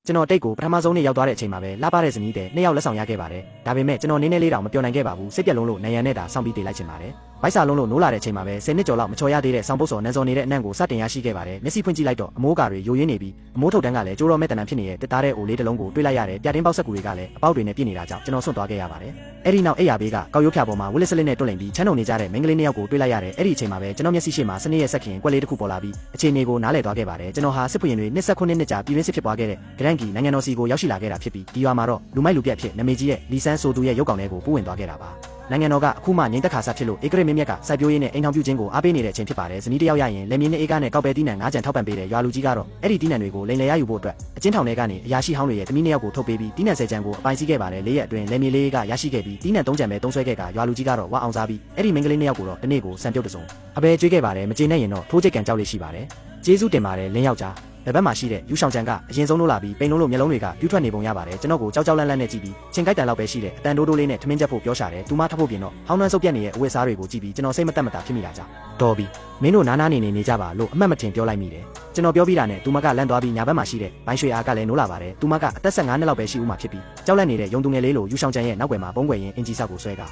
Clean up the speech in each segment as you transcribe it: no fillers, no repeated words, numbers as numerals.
ကျွန်တော်တိတ်ကိုပထမဆုံးနေ့ရောက်သွားတဲ့အချိန်မှာပဲလှပတဲ့ဇနီးတဲ့နှစ်ယောက်လက်ဆောင်ရခဲ့ပါတယ်ဒါပေမဲ့ကျွန်တော်နည်းနည်းလေးတောင်မပြောနိုင်ခဲ့ပါဘူးစိတ်ပြက်လုံးလို့နယံနဲ့တာစောင့်ပြီးတည်လိုက်ချင်ပါတယ်ဗိုက်စာလုံးလို့နိုးလာတဲ့အချိန်မှာပဲ10နှစ်ကျော်လောက်မချော်ရသေးတဲ့ဆောင်းပုတ်စော်နန်းစော်နေတဲ့အနံ့ကိုစတင်ရရှိခဲ့ပါတယ်မျက်စိဖွင့်ကြည့်လိုက်တော့အမိုးကာတွေယိုရင်းနေပြီးအမိုးထုတ်တန်းကလည်းကျိုးတော်မဲ့တဏ္ဍဖြစ်နေတဲ့တစ်သားတဲ့အိုလေးတစ်လုံးကိုတွေးလိုက်ရတယ်ပြတင်းပေါက်ဆက်ကူတွေကလည်းအပေါက်တွေနဲ့ပြည့်နေတာကြောင့်ကျွန်တော်ဆွန့်သွားခဲ့ရပါတယ်အဲ့ဒီနောက်အိယာဘေးကကောက်ရိုးဖြာပေါ်မှာဝစ်လက်စလစ်နဲ့တွန့်လိန်ပြီးချမ်းုံနေကြတဲ့မိန်းကလေးနှစ်ယောက်ကိုတွေးလိုက်ရတယ်အဲ့ဒီအချိန်မှာပဲကျွန်တော်မျက်စိရှိမှာစနေရဲ့ဆက်ခင်ကွက်လေးတစ်ခုပေါ်လာပြီးအခြေအနေကိုနားလည်သွားခဲ့ပါတယ်ကျွန်တော်ဟာစစ်ဖွရင်တွေ29နှစ်ကြာပြည်တွင်းစစ်ဖြစ်ပွားခဲ့တဲ့ဂရန်ကီနိုင်ငံတော်စီကိုရောက်ရှိလာခဲ့တာဖြစ်ပြီးဒီရွာမှာတော့လူမိုက်လူပြက်ဖြစ်နမေကြီးရဲ့လီဆန်းဆိုသူရဲ့ရုပ်ကောင်လေးကိုပူးဝင်သွားခဲ့တာပါနိုင်ငံတော်ကအခုမှငိမ့်သက်ခါစားဖြစ်လို့ဧကရမြင့်မြတ်ကစိုက်ပျိုးရေးနဲ့အိမ်ထောင်ပြုခြင်းကိုအားပေးနေတဲ့အချိန်ဖြစ်ပါတယ်ဇနီးတယောက်ရရင်လက်မြင်းနဲ့ဧကနဲ့ကောက်ပဲတီးနှံ9ကြံထောက်ပံ့ပေးတဲ့ရွာလူကြီးကတော့အဲ့ဒီတီးနှံတွေကိုလိန်လည်ရယူဖို့အတွက်အချင်းထောင်ထဲကနေအရာရှိဟောင်းတွေရဲ့တမီးနှစ်ယောက်ကိုထုတ်ပေးပြီးတီးနှံ10ကြံကိုအပိုင်စီးခဲ့ပါတယ်၄ရက်အတွင်းလက်မြင်းလေးကရရှိခဲ့ပြီးတီးနှံ3ကြံပဲသုံးဆွဲခဲ့ကရွာလူကြီးကတော့ဝါအောင်စားပြီးအဲ့ဒီမိန်းကလေးနှစ်ယောက်ကိုတော့ဒီနေ့ကိုစံပြုတ်တစုံအပဲကျွေးခဲ့ပါတယ်မကျေနပ်ရင်တော့ထိုးချိတ်ကန်ကြောက်လေးရှိပါတယ်ကျေးဇူးတင်ပါတယ်လင်းယောက်ျားဘက်မှာရှိတဲ့ယူဆောင်ချန်ကအရင်ဆုံးလို့လာပြီးပိန်လုံးလို့မျက်လုံးတွေကပြူးထွက်နေပုံရပါတယ်ကျွန်တော်ကိုကြောက်ကြောက်လန့်လန့်နဲ့ကြည့်ပြီးချင်းကိုက်တန်လောက်ပဲရှိတဲ့အတန်တိုးတိုးလေးနဲ့ထမင်းချက်ဖို့ပြောရှာတယ်သူမထပ်ဖို့ပြင်တော့ဟောင်းနှမ်းစုပ်ပြက်နေတဲ့အဝတ်စားတွေကိုကြည့်ပြီးကျွန်တော်စိတ်မတက်မတာဖြစ်မိတာကြောင့်တော်ပြီမင်းတို့နားနားနေကြပါလို့အမှတ်မတင်ပြောလိုက်မိတယ်ကျွန်တော်ပြောပြီးတာနဲ့သူမကလန့်သွားပြီးညာဘက်မှာရှိတဲ့ဘိုင်းရွှေအားကလည်းနိုးလာပါတယ်သူမကအသက်15နှစ်လောက်ပဲရှိဦးမှာဖြစ်ပြီးကြောက်လန့်နေတဲ့ရုံသူငယ်လေးလိုယူဆောင်ချန်ရဲ့နောက်ွယ်မှာပုံွယ်ရင်အင်ဂျီဆောက်ကိုဆွဲက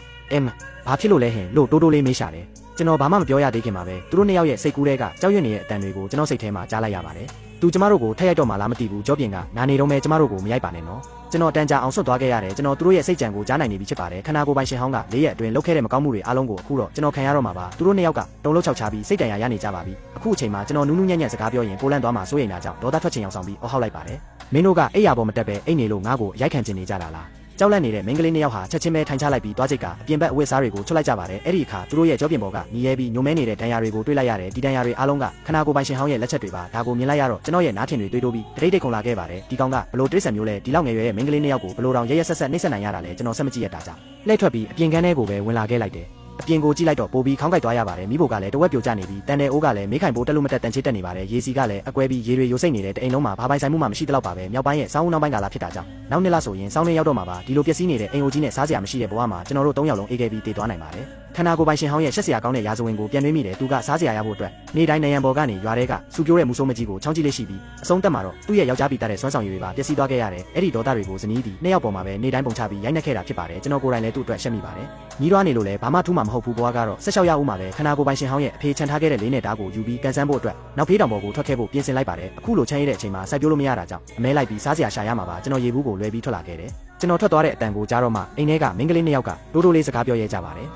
ဘာဖြစ်လို့လဲဟင်လို့တိုးတိုးလေးမေးရှာတယ်ကျွန်တော်ဘာမှမပြောရသေးခင်မှာပဲသူတို့နှစ်ယောက်ရဲ့စိတ်ကူးတွေကကြောက်ရွံ့နေတဲ့အတန်တွေကိုကျွန်တော်စိတ်ထဲမှာကြားလိုက်ရပါတယ်သူကျမတို့ကိုထက်ရိုက်တော့မှလားမသိဘူးကြောပြင်ကနာနေတော့မဲကျမတို့ကိုမရိုက်ပါနဲ့နော်ကျွန်တော်တန်ကြာအောင်ဆွတ်သွားခဲ့ရတယ်ကျွန်တော်သူတို့ရဲ့စိတ်ကြံကိုကြားနိုင်နေပြီဖြစ်ပါတယ်ခန္ဓာကိုယ်ပိုင်ရှင်ဟောင်းက၄ရက်အတွင်းလုပ်ခဲ့တဲ့မကောင်းမှုတွေအားလုံးကိုအခုတော့ကျွန်တော်ခံရတော့မှာပါသူတို့နှစ်ယောက်ကတုံလုံးချောက်ချပြီးစိတ်တန်ရာရနေကြပါပြီအခုအချိန်မှာကျွန်တော်နူးနူးညံ့ညံ့စကားပြောရင်ပိုလန့်သွားမှာစိုးရိမ်တာကြောင့်ဒေါသထွက်ချင်အောင်ဆောင်ပြီးအော်ဟောက်လိုက်ပါတယ်မင်းတို့ကအိယာပေါ်မတက်ပဲအိတ်နေလို့ငါ့ကိုရိုက်ခံချင်နေကြတာလားကြောက်လန့်နေတဲ့မိန်းကလေးနှစ်ယောက်ဟာချက်ချင်းပဲထိုင်ချလိုက်ပြီးသွားချိတ်ကအပြင်ဘက်အဝတ်စားတွေကိုချွတ်လိုက်ကြပါတယ်အဲ့ဒီအခါသူတို့ရဲ့ကြောပြင်ပေါ်ကညီရဲပြီးညိုမဲနေတဲ့ဒဏ်ရာတွေကိုတွေးလိုက်ရတယ်ဒီဒဏ်ရာတွေအားလုံးကခနာကိုပိုင်ရှင်ဟောင်းရဲ့လက်ချက်တွေပါဒါကိုမြင်လိုက်ရတော့ကျွန်တော်ရဲ့နားထင်တွေတွေးတိုးပြီးတိတ်ခုန်လာခဲ့ပါတယ်ဒီကောင်ကဘလို့တိရစ္ဆာန်မျိုးလဲဒီလောက်ငယ်ရွယ်ရဲ့မိန်းကလေးနှစ်ယောက်ကိုဘလို့တောင်ရဲရဲဆက်ဆက်နှိမ့်ဆက်နိုင်ရတာလဲကျွန်တော်ဆက်မကြည့်ရတာကြောင့်လှည့်ထွက်ပြီးအပြင်ကန်းထဲကိုပဲဝင်လာခဲ့လိုက်တယ်အပြင်ကိုကြည့်လိုက်တော့ပိုပြီးခေါင်းကိုက်သွားရပါတယ်မိဖို့ကလည်းတဝက်ပြိုကျနေပြီးတန်တဲ့အိုးကလည်းမေးခိုင်ပိုးတက်လို့မတက်တန်ချေတက်နေပါတယ်ရေစီကလည်းအကွဲပြီးရေတွေယိုစိမ့်နေတဲ့တအိမ်လုံးမှာဘာပိုင်ဆိုင်မှုမှမရှိတော့ပါပဲမြောက်ပိုင်းရဲ့စောင်းဦးနောက်ပိုင်းကလာဖြစ်တာကြောင့်နောက်နှစ်လဆိုရင်စောင်းရင်းရောက်တော့မှာပါဒီလိုပျက်စီးနေတဲ့အိမ်အိုကြီးနဲ့စားစရာမရှိတဲ့ဘဝမှာကျွန်တော်တို့၃ယောက်လုံးအေးခဲ့ပြီးတည်သွားနိုင်ပါတယ်ခန္ဓာကိုယ်ပိုင်ရှင်ဟောင်းရဲ့ရှက်စရာကောင်းတဲ့ရာဇဝင်ကိုပြန်နှွေးမိတယ်သူကစားစရာရဖို့အတွက်နေ့တိုင်းနေရန်ပေါ်ကနေရွာထဲကစူပြိုးတဲ့မူဆိုးမကြီးကိုချောင်းကြည့်လေးရှိပြီးအဆုံးတက်မှာတော့သူ့ရဲ့ယောက်ျားပီတတ်တဲ့စွမ်းဆောင်ရည်တွေပါပျက်စီးသွားခဲ့ရတယ်အဲ့ဒီဒေါသတွေကိုဇနီးသည်နှစ်ယောက်ပေါ်မှာပဲနေ့တိုင်းပုံချပြီးရိုက်နှက်ခဲ့တာဖြစ်ပါတယ်ကျွန်တော်ကိုယ်တိုင်လည်းသူ့အတွက်ရှက်မိပါတယ်ညီးတွားနေလို့လည်းဘာမှထူးမှာမဟုတ်ဘူးဘွားကတော့16ရောက်ဦးမှာပဲခန္ဓာကိုယ်ပိုင်ရှင်ဟောင်းရဲ့အဖေချန်ထားခဲ့တဲ့လေးနဲ့ဓာတ်ကိုယူပြီးကန်ဆန်းဖို့အတွက်နောက်ဖေးတောင်ပေါ်ကိုထွက်ခဲ့ဖို့ပြင်ဆင်လိုက်ပါတယ်အခုလိုချမ်းရတဲ့အချိန်မှာစိုက်ပျိုးလို့မရတာကြောင့်အမဲလိုက်ပြီးစားစရာရှာရမှာပါကျွန်တော်ရေဘူးကိုလွှဲပြီးထွက်လာခဲ့တယ်ကျွန်တော်ထွက်သွားတဲ့အတန်ကိုကြားတော့မှအိမ်ထဲကမိန်းကလေးနှစ်ယောက်ကတိုးတိုးလေးစကားပြောရဲကြပါ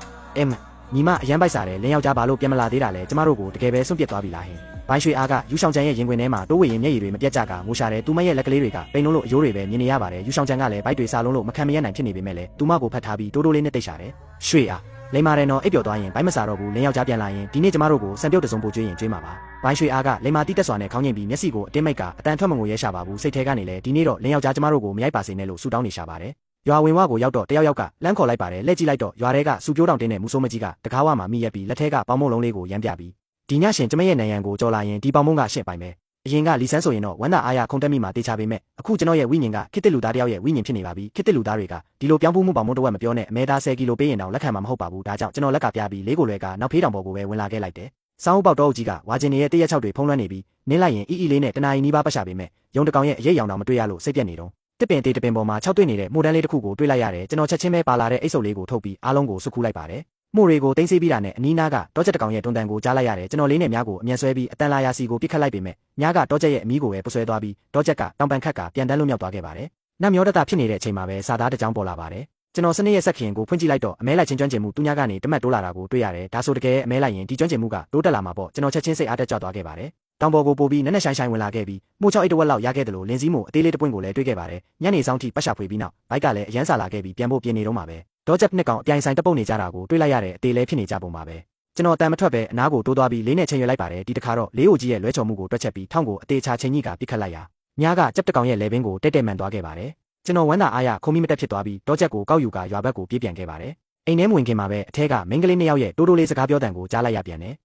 တယ်ညီမအရန်ပိုက်စားတယ်လင်းယောက်ျားဘာလို့ပြန်မလာသေးတာလဲကျမတို့ကိုတကယ်ပဲစွန့်ပစ်သွားပြီလားဟင်ဘိုင်းရွှေအားကယူဆောင်ချန်ရဲ့ရင်ခွင်ထဲမှာတိုးဝေရင်မျက်ရည်တွေမပြတ်ကြကငိုရှာတယ်သူမရဲ့လက်ကလေးတွေကပိန်လုံးလို့အယိုးတွေပဲမြင်နေရပါတယ်ယူဆောင်ချန်ကလည်းဘိုက်တွေစားလုံးလို့မခံမရနိုင်ဖြစ်နေပေမဲ့လည်းသူမကိုဖတ်ထားပြီးတိုးတိုးလေးနဲ့တိတ်ရှာတယ်ရွှေအားလိမ္မာတယ်နော်အိပ်ပျော်သွားရင်ဘိုင်းမစားတော့ဘူးလင်းယောက်ျားပြန်လာရင်ဒီနေ့ကျမတို့ကိုစံပြုတ်တစုံပို့ကျွေးရင်ကျွေးမှာပါဘိုင်းရွှေအားကလိမ္မာတိတက်စွာနဲ့ခေါင်းငင်ပြီးမျက်စိကိုအတင်းမိတ်ကအတန်ထွက်မငိုရဲရှာပါဘူးစိတ်ထဲကနေလည်းဒီနေ့တော့လင်းယောက်ျားကျမတို့ကိုမရိုက်ပါစေနဲ့လို့ဆူတောင်းနေရှာပါတယ်ရွာဝင်ဝကိုရောက်တော့တယောက်ကလမ်းခေါ်လိုက်ပါတယ်လက်ကြည့်လိုက်တော့ရွာထဲကစူပြိုးတောင်တင်းတဲ့မူဆိုးမကြီးကတကားဝမှာမိရက်ပြီးလက်ထဲကပေါင်မုံလုံးလေးကိုရမ်းပြပြီးဒီညရှင်ကျမရဲ့နံရံကိုကြော်လာရင်ဒီပေါင်မုံကရှင့်ပိုင်ပဲအရင်ကလီဆန်းဆိုရင်တော့ဝမ်းသာအားရခုန်တက်မိမှာတေချာပေမဲ့အခုကျွန်တော်ရဲ့ဝိညာဉ်ကခေတ္တလူသားတယောက်ရဲ့ဝိညာဉ်ဖြစ်နေပါပြီခေတ္တလူသားတွေကဒီလိုပြောင်းဖူးမှုပေါင်မုံတစ်ဝက်မပြောနဲ့အမဲသား10ကီလိုပေးရင်တော့လက်ခံမှာမဟုတ်ပါဘူးဒါကြောင့်ကျွန်တော်လက်ကပြပြီးလေးကိုလွယ်ကနောက်ဖေးတောင်ပေါ်ကိုပဲဝင်လာခဲ့လိုက်တယ်စောင်းပေါက်တော့ကြီးကဝါကျင်ရဲ့တရက်6တွေဖုံးလွှမ်းနေပြီးနင်းလိုက်ရင်အီအီလေးနဲ့တနာရီနီးပါးပတ်ရှာပေမဲ့ရုံတကောင်ရဲ့အရေးရောင်တော့မတွေ့ရလို့စိတ်ပြက်နေတော့တစ်ပင်တေးတစ်ပင်ပေါ်မှာ6တွေ့နေတဲ့မှုတန်းလေးတစ်ခုကိုတွေ့လိုက်ရတယ်ကျွန်တော်ချက်ချင်းပဲပါလာတဲ့အိတ်ဆုပ်လေးကိုထုတ်ပြီးအားလုံးကိုစုခုလိုက်ပါတယ်မှုတွေကိုတင်းစေးပြီးတာနဲ့အနီးနားကတောချက်တကောင်ရဲ့တွန်တန်ကိုကြားလိုက်ရတယ်ကျွန်တော်လေးနဲ့မြားကိုအမြန်ဆွဲပြီးအတန်လာရာစီကိုပြစ်ခတ်လိုက်ပေမဲ့မြားကတောချက်ရဲ့အမီးကိုပဲပဆွဲသွားပြီးတောချက်ကတောင်ပန်ခက်ကပြန်တန်းလွတ်မြောက်သွားခဲ့ပါတယ်နတ်မျောတတဖြစ်နေတဲ့အချိန်မှာပဲစာသားတစ်ကြောင်းပေါ်လာပါတယ်ကျွန်တော်စနေရဲ့ဆက်ခင်ကိုဖွင့်ကြည့်လိုက်တော့အမဲလိုက်ချင်းကျွမ်းကျင်မှုသူများကနေတမတ်တိုးလာတာကိုတွေ့ရတယ်ဒါဆိုတကယ်အမဲလိုက်ရင်ဒီကျွမ်းကျင်မှုကတိုးတက်လာမှာပေါ့ကျွန်တော်ချက်ချင်းစိတ်အားတက်ကြွသွားခဲ့ပါတယ်တောင်ပေါ်ကိုပို့ပြီးနက်နက်ရှိုင်းရှိုင်းဝင်လာခဲ့ပြီးမှု6အိတ်တဝက်လောက်ရခဲ့တယ်လို့လင်းစည်းမှုအသေးလေးတစ်ပွင့်ကိုလည်းတွေ့ခဲ့ပါတယ်ညနေဆောင်ထိပတ်ရှာဖွေပြီးနောက်ဘိုက်ကလည်းအရန်စာလာခဲ့ပြီးပြန်ဖို့ပြင်နေတော့မှာပဲဒေါ်ချက်နှစ်ကောင်အပြိုင်ဆိုင်တပုတ်နေကြတာကိုတွေ့လိုက်ရတဲ့အသေးလေးဖြစ်နေကြပုံပါပဲကျွန်တော်အတန်မထွက်ပဲအနားကိုတိုးသွားပြီးလေးနဲ့ချိန်ရွယ်လိုက်ပါတယ်ဒီတစ်ခါတော့လေးအိုကြီးရဲ့လွဲချော်မှုကိုတွက်ချက်ပြီးထောင်းကိုအသေးချာချိန်ကြီးကပြစ်ခတ်လိုက်ရာညကကြက်တကောင်ရဲ့လေပင်ကိုတက်တက်မှန်သွားခဲ့ပါတယ်ကျွန်တော်ဝမ်းသာအားရခုံမိမတက်ဖြစ်သွားပြီးဒေါ်ချက်ကိုကောက်ယူကရွာဘက်ကိုပြေးပြန်ခဲ့ပါတယ်အိမ်ထဲမဝင်ခင်မှာပဲအထက်ကမိန်းကလေးနှစ်ယောက်ရဲ့တိုးတိုးလေးစကားပြောတန်ကိုကြားလိုက်ရပြန်တယ်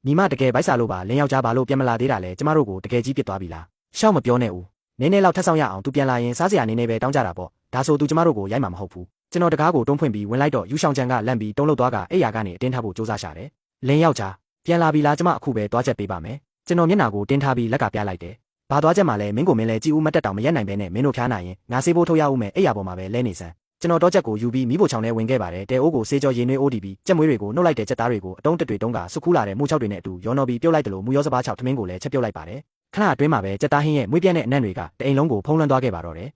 ညီမတကယ်ဗိုက်စာလို့ပါလင်းယောက်ျားဘာလို့ပြန်မလာသေးတာလဲကျမတို့ကိုတကယ်ကြီးပြစ်သွားပြီလားရှောက်မပြောနဲ့ဦးနည်းနည်းလောက်ထပ်ဆောင်ရအောင်သူပြန်လာရင်စားစရာနည်းနည်းပဲတောင်းကြတာပေါ့ဒါဆိုသူကျမတို့ကိုရိုက်မှာမဟုတ်ဘူးကျွန်တော်တကားကိုတွန်းဖွင့်ပြီးဝင်လိုက်တော့ယူဆောင်ချန်ကလန့်ပြီးတုံးလုတ်သွားကအိယာကနေအတင်းထားဖို့စူးစမ်းရှာတယ်လင်းယောက်ျားပြန်လာပြီလားကျမအခုပဲတွားချက်ပေးပါမယ်ကျွန်တော်မျက်နှာကိုတင်းထားပြီးလက်ကပြလိုက်တယ် ဘာသွားချက်မှလည်းမင်းကိုမင်းလည်းကြည်ဦးမတက်တောင်မရက်နိုင်ပဲနဲ့မင်းတို့ဖျားနိုင်ရင်ငါဆေးဖိုးထုတ်ရဦးမယ်အဲ့ရပေါ်မှာပဲလဲနေစမ်းကျွန်တော်တော့ချက်ကိုယူပြီးမိဖို့ချောင်းထဲဝင်ခဲ့ပါတယ်တဲအိုးကိုဆေးကြောရေနွေးအိုးတီးပြီးကြက်မွေးတွေကိုနှုတ်လိုက်တဲ့ကြက်သားတွေကိုအတုံးတက်တွေတုံးကစုခူးလာတဲ့မူချောက်တွေနဲ့အတူရောနော်ပြီးပြုတ်လိုက်တယ်လို့မူရောစပားချောက်ထမင်းကိုလည်းချက်ပြုတ်လိုက်ပါတယ်ခဏအတွင်းမှာပဲကြက်သားဟင်းရဲ့မွေးပြန့်တဲ့အနံ့တွေကတအိမ်လုံးကိုဖုံးလွှမ်းသွားခဲ့ပါတော့တယ်